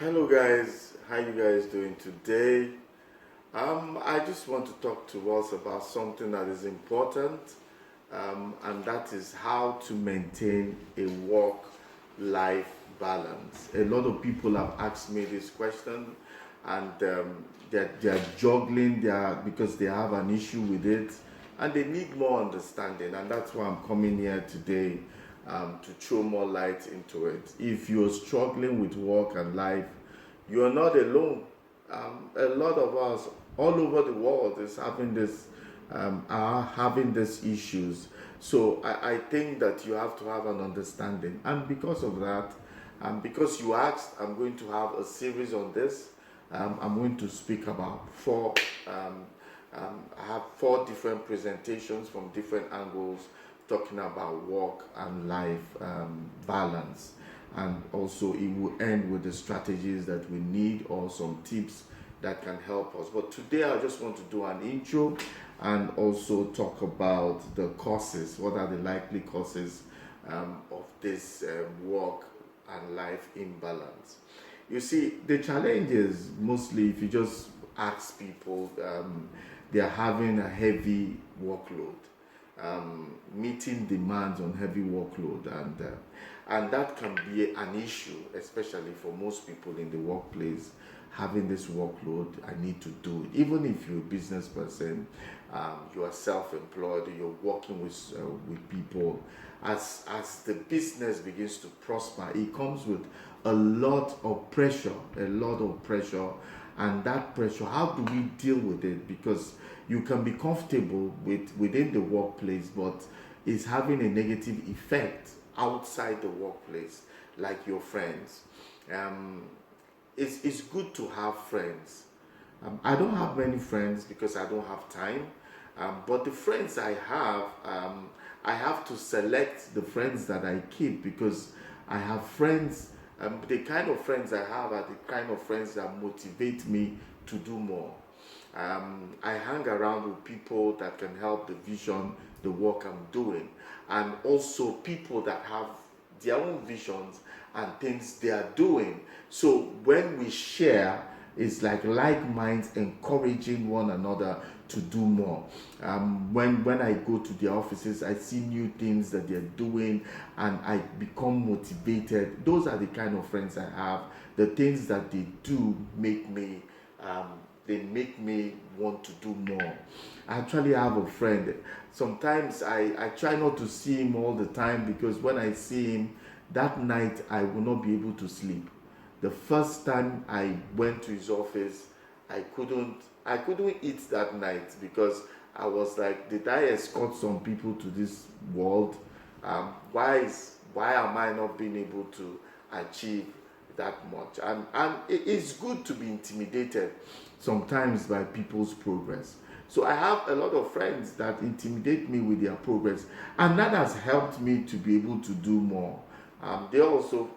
Hello guys, how you guys doing today? I just want to talk to us about something that is important, and that is how to maintain a work-life balance. A lot of people have asked me this question, and they're juggling because they have an issue with it, and they need more understanding, and that's why I'm coming here today to throw more light into it. If you're struggling with work and life, you're not alone. A lot of us all over the world is having this are having these issues. So I think that you have to have an understanding, and because of that, because you asked, I'm going to have a series on this. I'm going to speak about I have four different presentations from different angles talking about work and life balance. And also, it will end with the strategies that we need or some tips that can help us. But today, I just want to do an intro and also talk about the causes. What are the likely causes of this work and life imbalance? You see, the challenge is mostly if you just ask people, they're having a heavy workload, meeting demands on heavy workload, and that can be an issue, especially for most people in the workplace. Having this workload, I need to do it. Even if you're a business person, you are self-employed, you're working with people. As the business begins to prosper, it comes with a lot of pressure, and that pressure. How do we deal with it? Because you can be comfortable within the workplace, but it's having a negative effect outside the workplace, like your friends. It's good to have friends. I don't have many friends because I don't have time. But the friends I have to select the friends that I keep, because I have friends. The kind of friends I have are the kind of friends that motivate me to do more. I hang around with people that can help the vision, the work I'm doing, and also people that have their own visions and things they are doing. So when we share, it's like minds encouraging one another to do more. When I go to their offices, I see new things that they're doing, and I become motivated. Those are the kind of friends I have. The things that they do make me want to do more. I actually have a friend. Sometimes I try not to see him all the time, because when I see him that night, I will not be able to sleep. The first time I went to his office, I couldn't eat that night, because I was like, did I escort some people to this world? Why am I not being able to achieve that much? And it's good to be intimidated sometimes by people's progress. So I have a lot of friends that intimidate me with their progress, and that has helped me to be able to do more. They also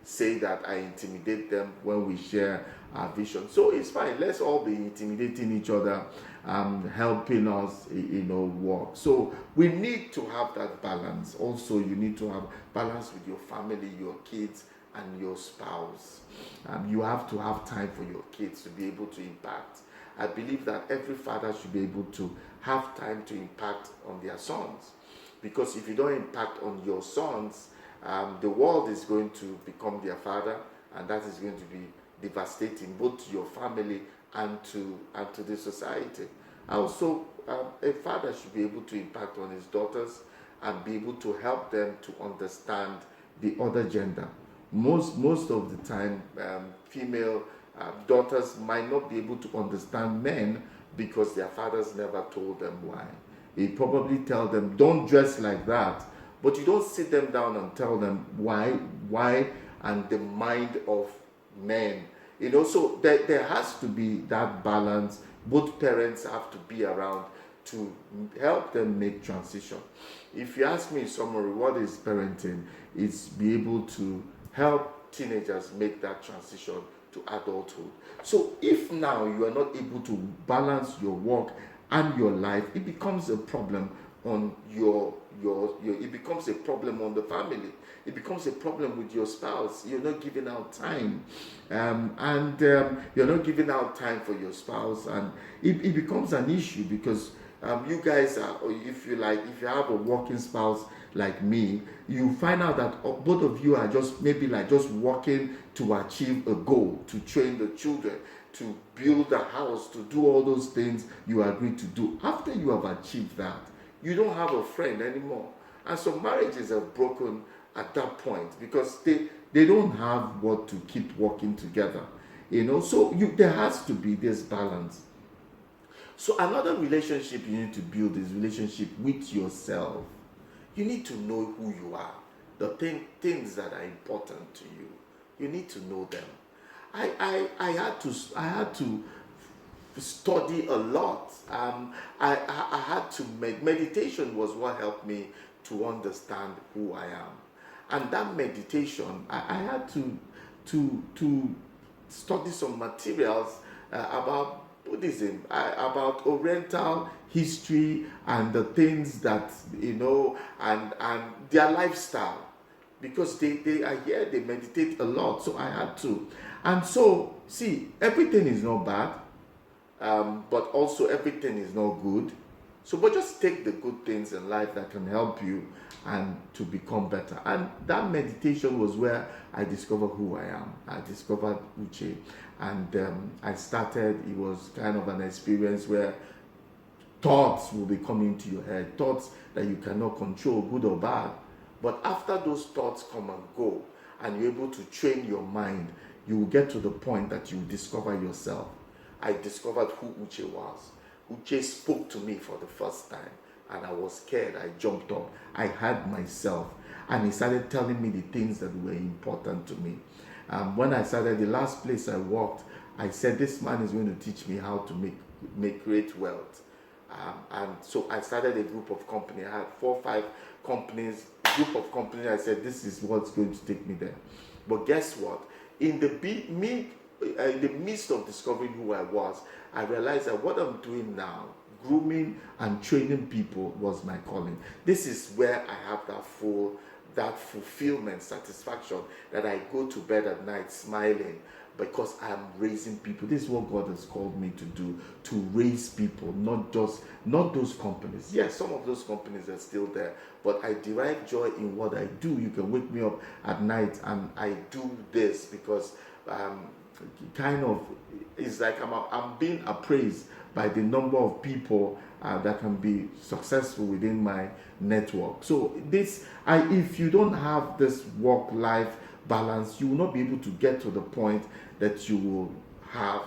say that I intimidate them when we share our vision. So it's fine. Let's all be intimidating each other, helping us, work. So we need to have that balance. Also, you need to have balance with your family, your kids, and your spouse. You have to have time for your kids to be able to impact. I believe that every father should be able to have time to impact on their sons. Because if you don't impact on your sons, the world is going to become their father, and that is going to be devastating both to your family and to the society. Also, a father should be able to impact on his daughters and be able to help them to understand the other gender. Most of the time, female daughters might not be able to understand men because their fathers never told them why. They probably tell them, don't dress like that, but you don't sit them down and tell them why, and the mind of men. So there has to be that balance. Both parents have to be around to help them make transition. If you ask me in summary, what is parenting? It's be able to help teenagers make that transition to adulthood. So if now you are not able to balance your work and your life, it becomes a problem on your it becomes a problem on the family. It becomes a problem with your spouse. You're not giving out time, you're not giving out time for your spouse, and it becomes an issue because you guys are, or if you like, if you have a working spouse like me, you find out that both of you are just maybe like just working to achieve a goal, to train the children, to build a house, to do all those things you agreed to do. After you have achieved that, you don't have a friend anymore. And so marriages have broken at that point because they don't have what to keep working together. So there has to be this balance. So another relationship you need to build is relationship with yourself. You need to know who you are, the things that are important to you. You need to know them. I had to study a lot. I had to meditation was what helped me to understand who I am, and that meditation I had to study some materials about Buddhism, about Oriental history and the things that and their lifestyle, because they are here, they meditate a lot. So I had to, and so see, everything is not bad, but also everything is not good. So, but just take the good things in life that can help you and to become better. And that meditation was where I discovered who I am. I discovered Uche, and I started. It was kind of an experience where thoughts will be coming to your head, thoughts that you cannot control, good or bad. But after those thoughts come and go, and you're able to train your mind, you will get to the point that you discover yourself. I discovered who Uche was. Uche spoke to me for the first time, and I was scared. I jumped up. I had myself, and he started telling me the things that were important to me. When I started, the last place I worked, I said, this man is going to teach me how to make great wealth. And so I started a group of companies. I had 4 or 5 companies, group of companies. I said, this is what's going to take me there. But guess what? In the midst of discovering who I was, I realized that what I'm doing now, grooming and training people, was my calling. This is where I have that fulfillment, satisfaction, that I go to bed at night smiling because I'm raising people. This is what God has called me to do, to raise people, not those companies. Yes, some of those companies are still there, but I derive joy in what I do. You can wake me up at night and I do this because kind of, it's like I'm being appraised by the number of people that can be successful within my network. So if you don't have this work-life balance, you will not be able to get to the point that you will have,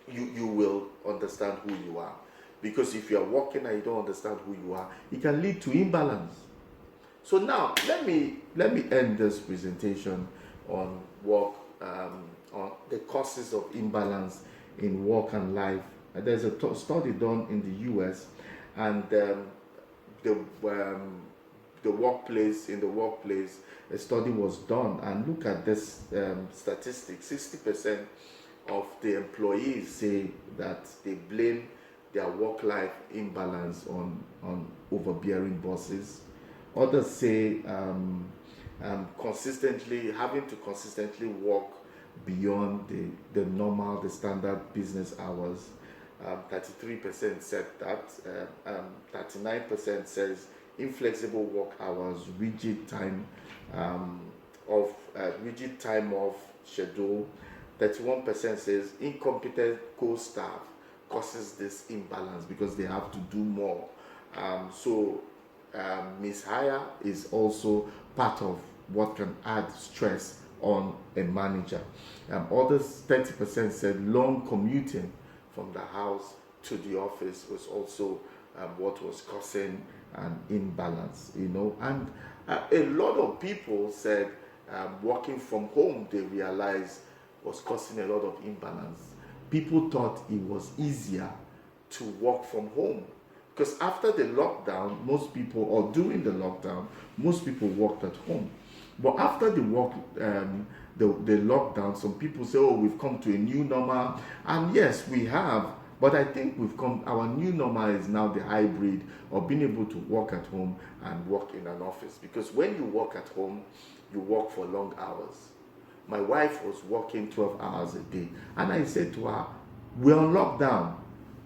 you will understand who you are. Because if you are working and you don't understand who you are, it can lead to imbalance. So now, let me end this presentation on work, on the causes of imbalance in work and life. There's a study done in the US, and the workplace, a study was done, and look at this statistic. 60% of the employees say that they blame their work-life imbalance on overbearing bosses. Others say having to consistently work beyond the standard business hours. 33% said that. 39% says inflexible work hours, rigid time off schedule. 31% says incompetent co-staff causes this imbalance because they have to do more. Mishire is also part of what can add stress on a manager. Others, 30% said long commuting from the house to the office was also what was causing an imbalance, and a lot of people said working from home, they realized, was causing a lot of imbalance. People thought it was easier to work from home because after the lockdown, during the lockdown, most people worked at home. But after the lockdown, some people say, oh, we've come to a new normal. And yes, we have. But I think our new normal is now the hybrid of being able to work at home and work in an office. Because when you work at home, you work for long hours. My wife was working 12 hours a day, and I said to her, we're on lockdown.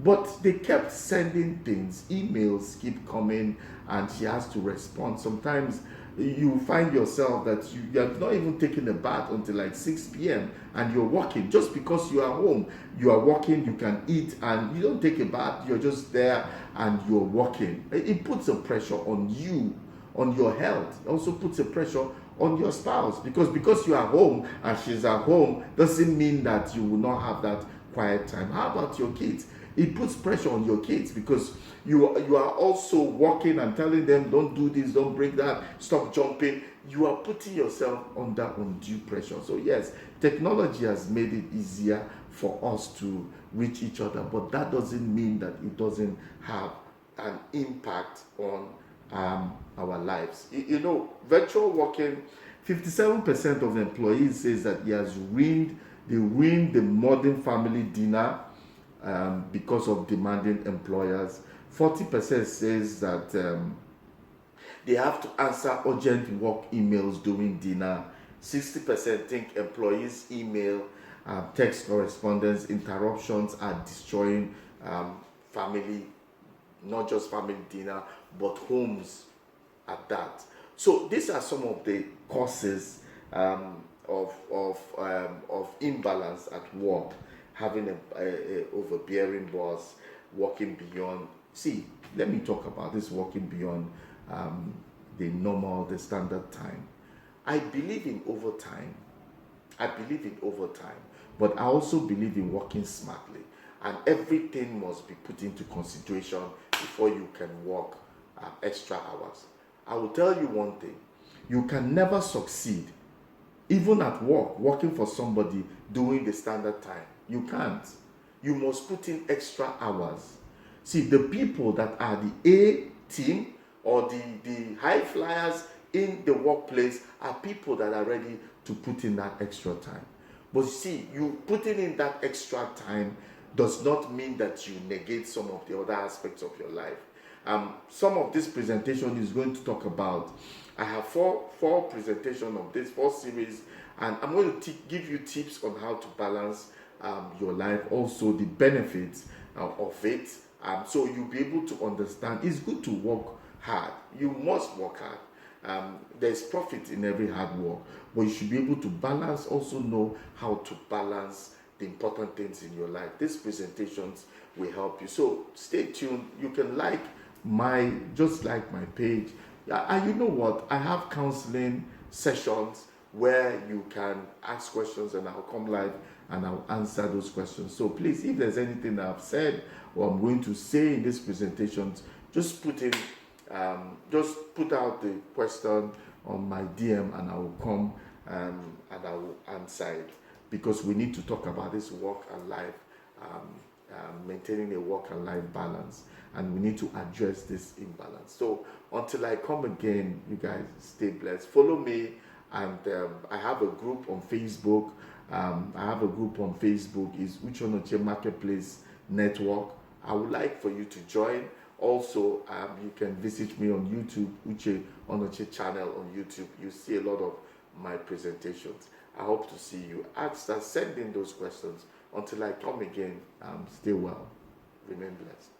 But they kept sending things, emails keep coming, and she has to respond. Sometimes you find yourself that you have not even taken a bath until like 6 p.m. and you're working. Just because you are home, you are working, you can eat, and you don't take a bath, you're just there and you're working. It puts a pressure on you, on your health. It also puts a pressure on your spouse, because you are home and she's at home doesn't mean that you will not have that quiet time. How about your kids? It puts pressure on your kids because you are also working and telling them, don't do this, don't break that, stop jumping. You are putting yourself under undue pressure. So yes, technology has made it easier for us to reach each other, but that doesn't mean that it doesn't have an impact on our lives. Virtual working, 57% of the employees says that they ruined the modern family dinner because of demanding employers. 40% says that they have to answer urgent work emails during dinner. 60% think employees' email, text correspondence interruptions are destroying family, not just family dinner, but homes at that. So these are some of the causes of imbalance at work. Having a overbearing boss, working beyond. See, let me talk about this working beyond the standard time. I believe in overtime. But I also believe in working smartly. And everything must be put into consideration before you can work extra hours. I will tell you one thing. You can never succeed, even at work, working for somebody doing the standard time. You can't. You must put in extra hours. See, the people that are the A team or the high flyers in the workplace are people that are ready to put in that extra time. But see, you putting in that extra time does not mean that you negate some of the other aspects of your life. Some of this presentation is going to talk about, I have four presentations of this, 4 series, and I'm going to give you tips on how to balance your life, also the benefits of it, so you'll be able to understand. It's good to work hard. You must work hard. There's profit in every hard work, but you should be able to balance, also know how to balance the important things in your life. These presentations will help you. So stay tuned. You can like my page. And you know what? I have counseling sessions where you can ask questions and I'll come live and I'll answer those questions. So please, if there's anything I've said or I'm going to say in these presentations, just put out the question on my DM and I will come and I will answer it, because we need to talk about this work and life, maintaining a work and life balance, and we need to address this imbalance. So until I come again, you guys stay blessed. Follow me, and I have a group on Facebook. Is Uche Marketplace Network. I would like for you to join. Also, you can visit me on YouTube, Uche Onoche channel on YouTube. You see a lot of my presentations. I hope to see you. Send in those questions. Until I come again, stay well. Remain blessed.